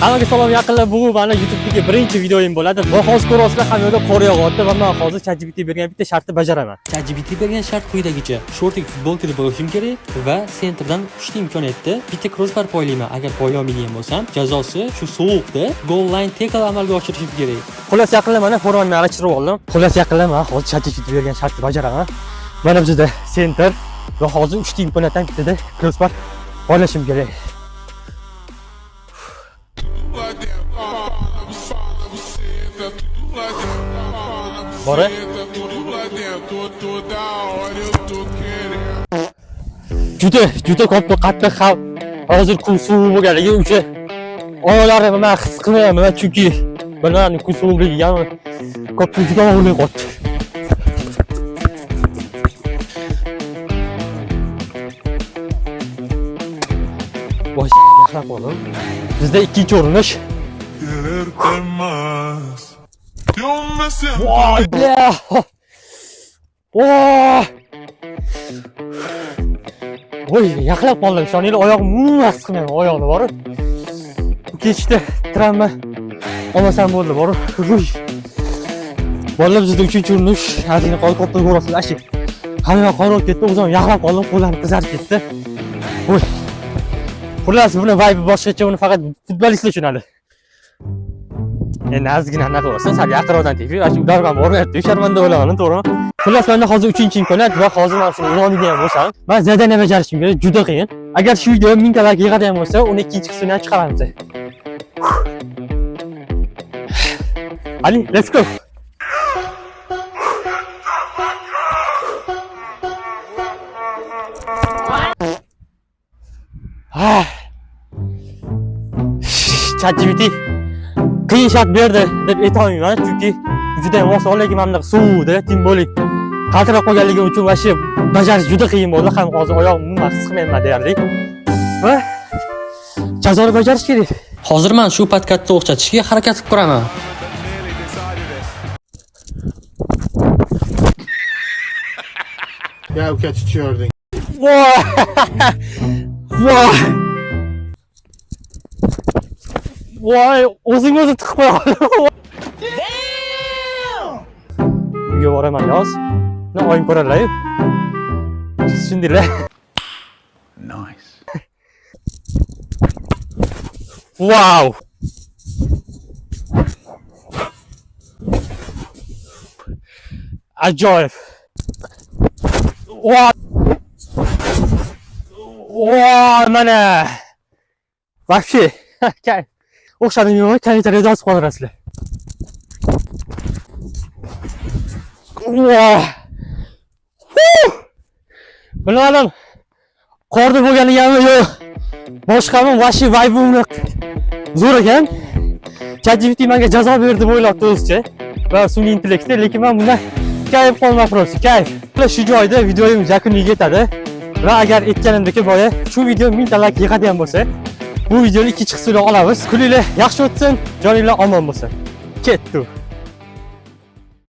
Hammaga salom yaqinlar, bu meni YouTube'dagi birinchi videoim bo'ladi. Va hozir ko'rasizlar, hammaga qor yog'yapti va men hozir ChatGPT bergan bitta shartni bajaraman. ChatGPT bergan shart quyidagicha: shortik futbolkada bo'lishim kerak va sentrdan 3 ta imkoniyatda bitta crossbar poylayman. Agar poylay olmaydigan bo'lsam, jazosi shu sovuqda goal line tackle amalga oshirishim kerak. Xullas yaqinlar, mana formani alachirib oldim. Xullas yaqinlar, men hozir ChatGPT bergan shartni bajaraman. Mana bizda center va hozir 3 ta imkoniyatdan bittada crossbar poylashim kerak. Bora. Juda ko'p qattiq xavf. Hozir kun suv bo'lganligi uchun oyoqlarimni men his qilmayman, chunki bilmadim kun suvligi ham ko'p juda og'ir qotdi. Voy, yaxlab qoldim. Bizda ikkinchi urinish. Voy, bля. Voy, yaxlab qoldim. Shoninglar oyog'im umuman qilmayman, oyoqni borib. Kechda travma olmasam bo'ldi, borib. Bolalar bizda 3-urinish, hozirga qolib qolib ko'rasizlar, ashi. Hamma qorib ketdi, o'zim yaxlab qoldim, qo'llarim qizarib ketdi. Voy. Xullas, buni vibe boshqacha, uni faqat futbolistlar tushunadi. Endi ozgina anaqa bo'lsa, sal yaqinroqdan tegib, shu ularga bormayapti, sharmanda bo'laman, to'g'rimi? Xullas, menda hozir 3-imkoniyat va hozir men shuni o'ynamaydigan bo'lsam, men zadaniya bajarishim kerak, juda qiyin. Agar shu video 1000 ta like yig'adigan bo'lsa, uni ikkinchi qismini ham chiqaramiz. Ali, let's go. ChatGPT qiyin shart berdi deb aytolmayman, chunki juda ham oson, lekin mana suvda, tim bo'lik qaltirab qolganligi uchun vashi bajarish juda qiyin bo'ldi. Ham hozir oyog'im umuman his qilmayman deyarli. Va jazoni bajarish kerak. Hozir men shu podkastni o'xshatishga harakat qilib ko'raman. Ya uka chichiyording. Voy! Voy! Voy, o'zing o'zi tiqib qo'ya qoldim. Uyga boraman yoz. Ne oyim ko'rarlar. Tushundinglar? Nice. Wow! Ajoyib. Wow! Wow, mana. Вообще, o'xshadimi? Kommentariyada yozib qoldirasizlar. Bilmadim. Qorda bo'lganligimi yo'q. Boshqami vashi vibe'imni zo'r ekan. ChatGPT menga jazo berdi deb o'ylabdi o'zicha. Va sun'iy intellektda, lekin men bundan kayf qolmay prosi, kayf. Shu joyda videomiz yakuniga yetadi. Va agar aytganimdek boya shu video 1000 ta like yig'adigan bo'lsa, bu videoni ikkinchi qismini olamiz. Kuninglar yaxshi o'tsin, joninglar omon bo'lsin. Ketdi.